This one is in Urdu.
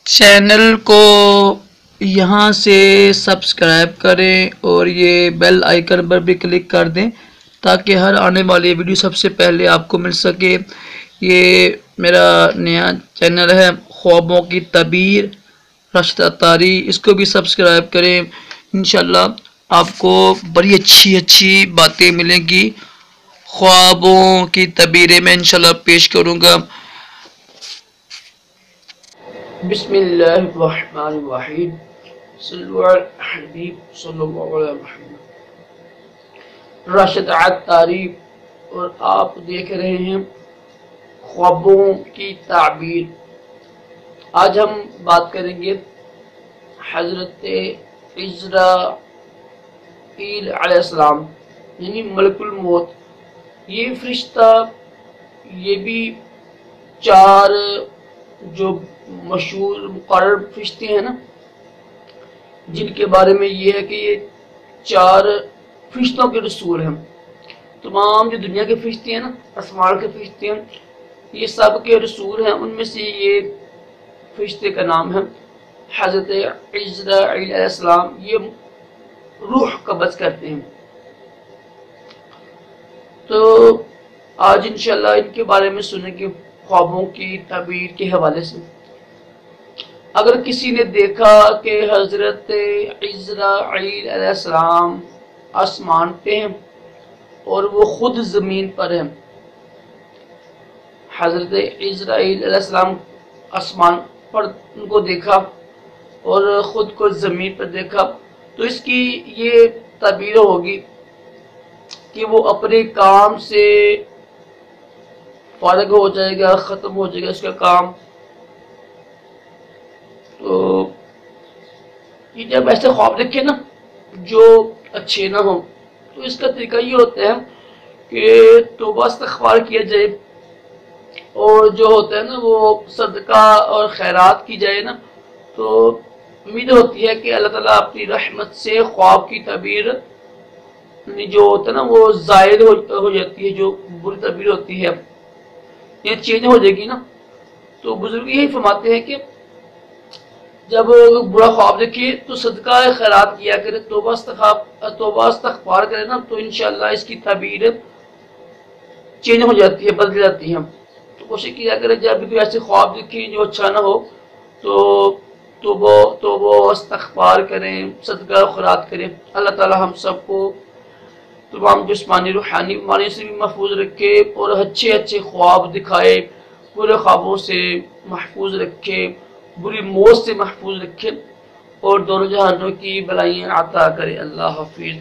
چینل کو یہاں سے سبسکرائب کریں اور یہ بیل آئیکن پر بھی کلک کر دیں تاکہ ہر آنے والی ویڈیو سب سے پہلے آپ کو مل سکے۔ یہ میرا نیا چینل ہے خوابوں کی تعبیر راشد عطاری، اس کو بھی سبسکرائب کریں۔ انشاءاللہ آپ کو بڑی اچھی باتیں ملیں گی۔ خوابوں کی تعبیریں میں انشاءاللہ پیش کروں گا۔ بسم اللہ الرحمن الرحیم، صلو علی الحبیب صلی اللہ علیہ وسلم۔ راشد عطاری اور آپ دیکھ رہے ہیں خوابوں کی تعبیر۔ آج ہم بات کریں گے حضرت عزرائیل علیہ السلام یعنی ملک الموت۔ یہ فرشتہ، یہ بھی چار جو مشہور مقرر فرشتے ہیں نا، جن کے بارے میں یہ ہے کہ یہ چار فرشتوں کے رسول ہیں۔ تمام جو دنیا کے فرشتے ہیں نا، آسمان کے فرشتے ہیں، یہ سب کے رسول ہیں۔ ان میں سے یہ فرشتے کا نام ہے حضرت عزرائیل علیہ السلام۔ یہ روح قبض کرتے ہیں۔ تو آج انشاءاللہ ان کے بارے میں سنیں گے خوابوں کی تعبیر کے حوالے سے۔ اگر کسی نے دیکھا کہ حضرت عزرائیل علیہ السلام آسمان پہ ہیں اور وہ خود زمین پر ہیں، حضرت عزرائیل علیہ السلام آسمان پر ان کو دیکھا اور خود کو زمین پر دیکھا، تو اس کی یہ تعبیر ہوگی کہ وہ اپنے کام سے فارغ ہو جائے گا، ختم ہو جائے گا اس کا کام۔ تو یہ جب ایسے خواب دیکھیں نا جو اچھے نہ ہوں، تو اس کا طریقہ یہ ہوتا ہے کہ توبہ استغفار کیا جائے، اور جو ہوتا ہے نا وہ صدقہ اور خیرات کی جائے نا، تو امید ہوتی ہے کہ اللہ تعالیٰ اپنی رحمت سے خواب کی تعبیر جو ہوتا ہے نا وہ زائد ہو جاتی ہے، جو بری تعبیر ہوتی ہے یہ چینج ہو جائے گی نا۔ تو بزرگ یہی فرماتے ہیں کہ جب برا خواب دیکھیے تو صدقہ خیرات کیا کرے، توبہ استغفار کرے نا، تو انشاءاللہ اس کی تعبیر چینج ہو جاتی ہے، بدل جاتی ہے۔ تو کوشش کیا کرے جب بھی کوئی ایسے خواب دیکھیں جو اچھا نہ ہو تو توبہ استغفار کریں، صدقہ خیرات کریں۔ اللہ تعالی ہم سب کو تمام جسمانی روحانی بیماریوں سے بھی محفوظ رکھے اور اچھے خواب دکھائے، برے خوابوں سے محفوظ رکھے، بری موت سے محفوظ رکھے اور دونوں جہانوں کی بلائیں عطا کرے۔ اللہ حافظ۔